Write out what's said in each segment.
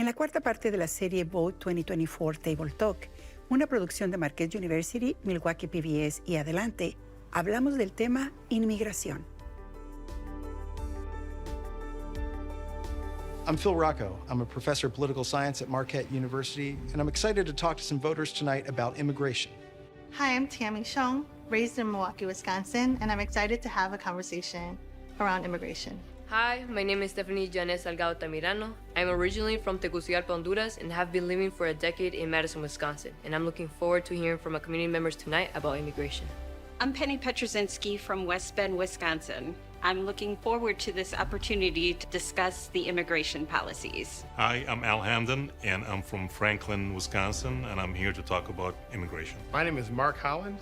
En la cuarta parte de la serie Vote 2024 Table Talk, una producción de Marquette University, Milwaukee PBS y Adelante, hablamos del tema inmigración. I'm Phil Rocco. I'm a professor of political science at Marquette University, and I'm excited to talk to some voters tonight about immigration. Hi, I'm Tammy Shong, raised in Milwaukee, Wisconsin, and I'm excited to have a conversation around immigration. Hi, my name is Stephanie Janes Salgado Tamirano. I'm originally from Tegucigalpa, Honduras, and have been living for a decade in Madison, Wisconsin. And I'm looking forward to hearing from our community members tonight about immigration. I'm Penny Petrozinski from West Bend, Wisconsin. I'm looking forward to this opportunity to discuss the immigration policies. Hi, I'm Al Hamden, and I'm from Franklin, Wisconsin, and I'm here to talk about immigration. My name is Mark Holland,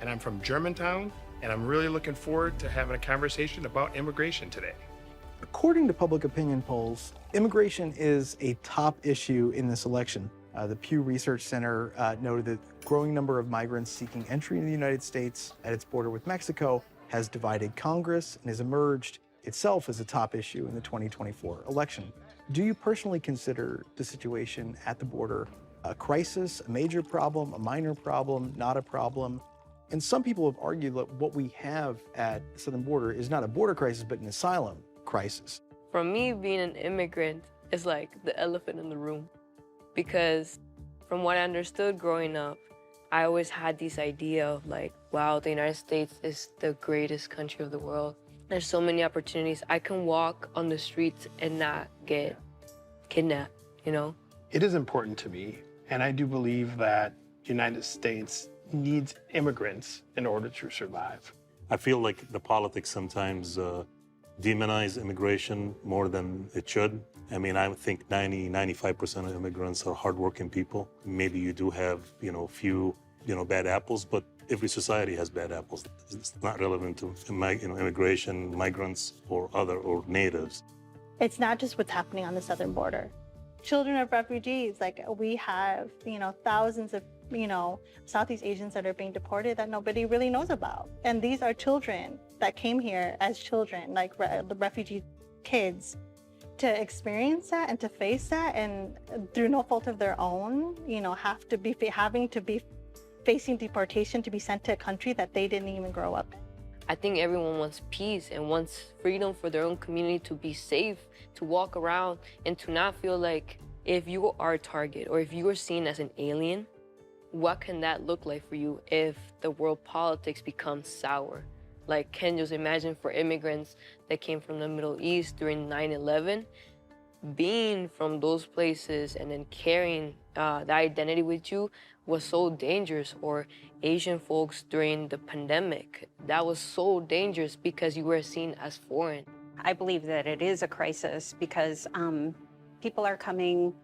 and I'm from Germantown, and I'm really looking forward to having a conversation about immigration today. According to public opinion polls, immigration is a top issue in this election. The Pew Research Center noted that a growing number of migrants seeking entry into the United States at its border with Mexico has divided Congress and has emerged itself as a top issue in the 2024 election. Do you personally consider the situation at the border a crisis, a major problem, a minor problem, not a problem? And some people have argued that what we have at the southern border is not a border crisis, but an asylum crisis. For me, being an immigrant is like the elephant in the room. Because from what I understood growing up, I always had this idea of like, wow, the United States is the greatest country of the world. There's so many opportunities. I can walk on the streets and not get kidnapped, you know? It is important to me, and I do believe that the United States needs immigrants in order to survive. I feel like the politics sometimes demonize immigration more than it should. I mean, I think 95% of immigrants are hardworking people. Maybe you do have, few, bad apples, but every society has bad apples. It's not relevant to, immigration, migrants, or natives. It's not just what's happening on the southern border. Children of refugees, like we have, thousands of, Southeast Asians that are being deported that nobody really knows about. And these are children that came here as children, like the refugee kids, to experience that and to face that, and through no fault of their own, having to be facing deportation to be sent to a country that they didn't even grow up in. I think everyone wants peace and wants freedom for their own community to be safe, to walk around, and to not feel like if you are a target or if you are seen as an alien, what can that look like for you if the world politics becomes sour? Like, can you just imagine for immigrants that came from the Middle East during 9/11, being from those places and then carrying that identity with you was so dangerous, or Asian folks during the pandemic, that was so dangerous because you were seen as foreign. I believe that it is a crisis because people are coming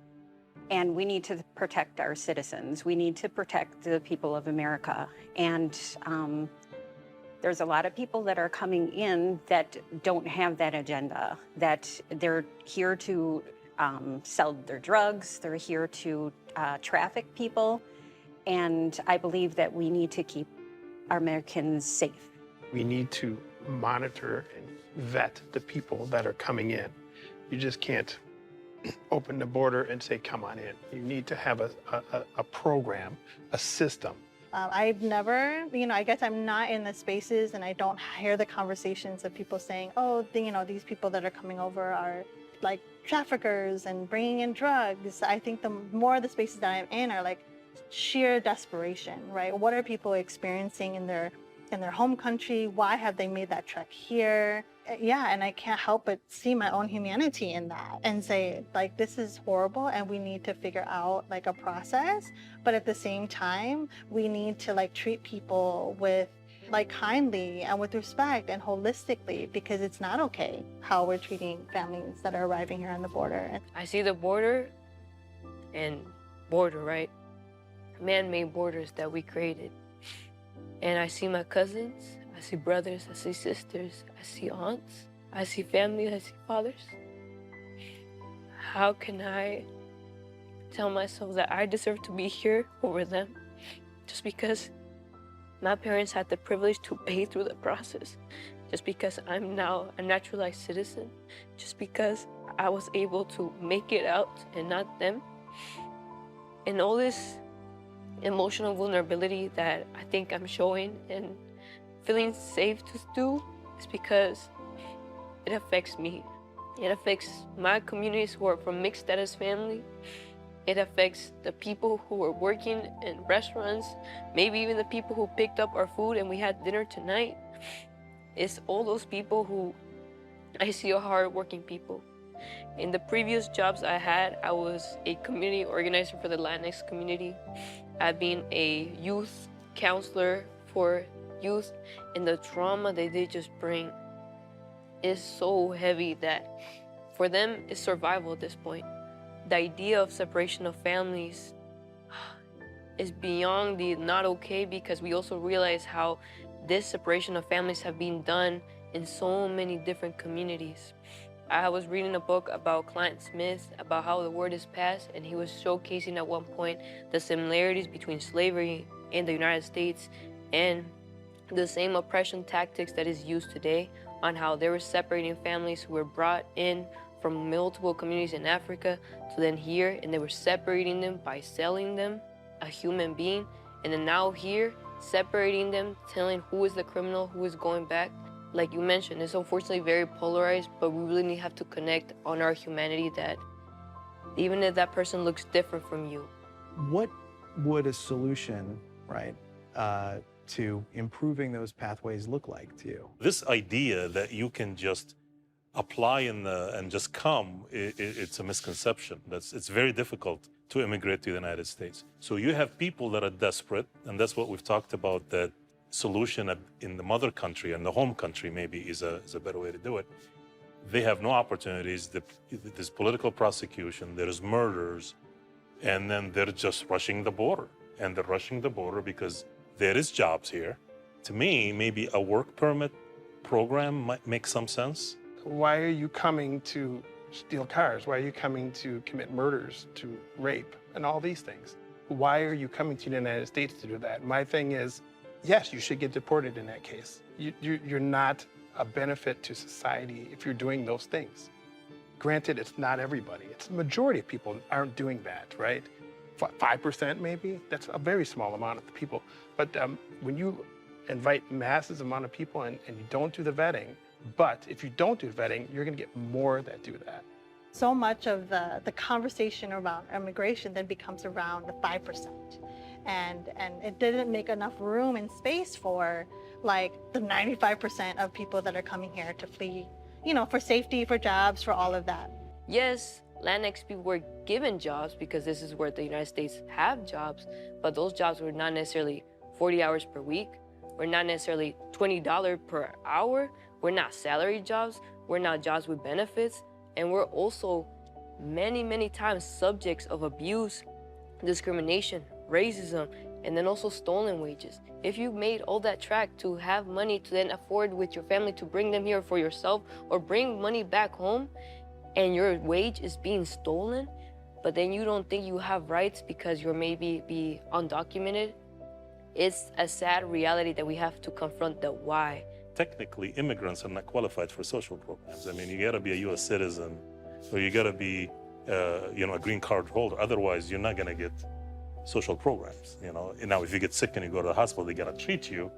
and we need to protect our citizens. We need to protect the people of America. And there's a lot of people that are coming in that don't have that agenda, that they're here to sell their drugs, they're here to traffic people. And I believe that we need to keep our Americans safe. We need to monitor and vet the people that are coming in. You just can't open the border and say, come on in. You need to have a program, a system. I've never, I guess I'm not in the spaces and I don't hear the conversations of people saying, oh, these people that are coming over are like traffickers and bringing in drugs. I think the more the spaces that I'm in are like sheer desperation, right? What are people experiencing in their home country? Why have they made that trek here? Yeah, and I can't help but see my own humanity in that and say, like, this is horrible and we need to figure out like a process. But at the same time, we need to like treat people with like kindly and with respect and holistically, because it's not okay how we're treating families that are arriving here on the border. I see the border and border, right? Man-made borders that we created. And I see my cousins, I see brothers, I see sisters, I see aunts, I see family, I see fathers. How can I tell myself that I deserve to be here over them just because my parents had the privilege to pay through the process just because I'm now a naturalized citizen, just because I was able to make it out and not them. And all this emotional vulnerability that I think I'm showing and feeling safe to do is because it affects me. It affects my communities who are from mixed status family. It affects the people who are working in restaurants, maybe even the people who picked up our food and we had dinner tonight. It's all those people who I see are hardworking people. In the previous jobs I had, I was a community organizer for the Latinx community. I've been a youth counselor for youth, and the trauma that they just bring is so heavy that for them it's survival at this point. The idea of separation of families is beyond the not okay, because we also realize how this separation of families have been done in so many different communities. I was reading a book about Clint Smith, about how the word is passed, and he was showcasing at one point the similarities between slavery in the United States and the same oppression tactics that is used today, on how they were separating families who were brought in from multiple communities in Africa to then here, and they were separating them by selling them a human being, and then now here, separating them, telling who is the criminal, who is going back. Like you mentioned, it's unfortunately very polarized, but we really have to connect on our humanity, that even if that person looks different from you. What would a solution, right, to improving those pathways look like to you? This idea that you can just apply and just come, it's a misconception. It's very difficult to immigrate to the United States. So you have people that are desperate, and that's what we've talked about, that solution in the mother country and the home country maybe is a better way to do it. They have no opportunities. There's political prosecution, there's murders, and then they're just rushing the border. And they're rushing the border because there is jobs here. To me, maybe a work permit program might make some sense. Why are you coming to steal cars? Why are you coming to commit murders, to rape, and all these things? Why are you coming to the United States to do that? My thing is, yes, you should get deported in that case. You're not a benefit to society if you're doing those things. Granted, it's not everybody. It's the majority of people aren't doing that, right? 5% maybe? That's a very small amount of people. But when you invite masses amount of people and you don't do the vetting, but if you don't do vetting, you're gonna get more that do that. So much of the conversation around immigration then becomes around the 5%. And it didn't make enough room and space for like the 95% of people that are coming here to flee, you know, for safety, for jobs, for all of that. Yes, Latinx people were given jobs because this is where the United States have jobs, but those jobs were not necessarily 40 hours per week. We're not necessarily $20 per hour. We're not salary jobs. We're not jobs with benefits. And we're also many, many times subjects of abuse, discrimination, racism, and then also stolen wages. If you made all that track to have money to then afford with your family to bring them here for yourself or bring money back home, and your wage is being stolen, but then you don't think you have rights because you're maybe be undocumented, it's a sad reality that we have to confront the why. Technically, immigrants are not qualified for social programs. I mean, you gotta be a US citizen, or you gotta be a green card holder. Otherwise, you're not gonna get social programs, you know. Now, if you get sick and you go to the hospital, they gotta treat you.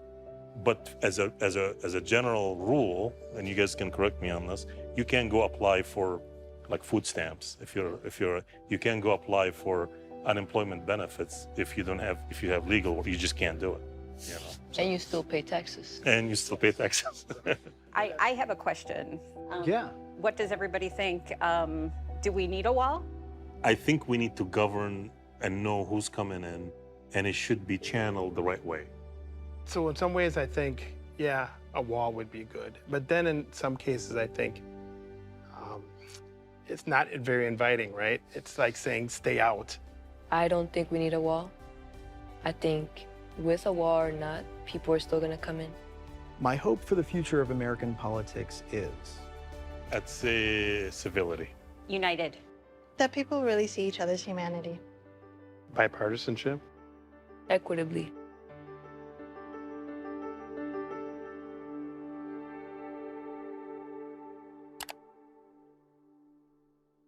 But as a general rule, and you guys can correct me on this, you can't go apply for like food stamps. You can't go apply for unemployment benefits if you have legal work. You just can't do it, you know. So. And you still pay taxes. And you still pay taxes. I have a question. Yeah. What does everybody think? Do we need a wall? I think we need to govern and know who's coming in, and it should be channeled the right way. So in some ways, I think, yeah, a wall would be good. But then in some cases, I think it's not very inviting, right? It's like saying, stay out. I don't think we need a wall. I think with a wall or not, people are still gonna come in. My hope for the future of American politics is? I'd say civility. United. That people really see each other's humanity. Bipartisanship. Equitably.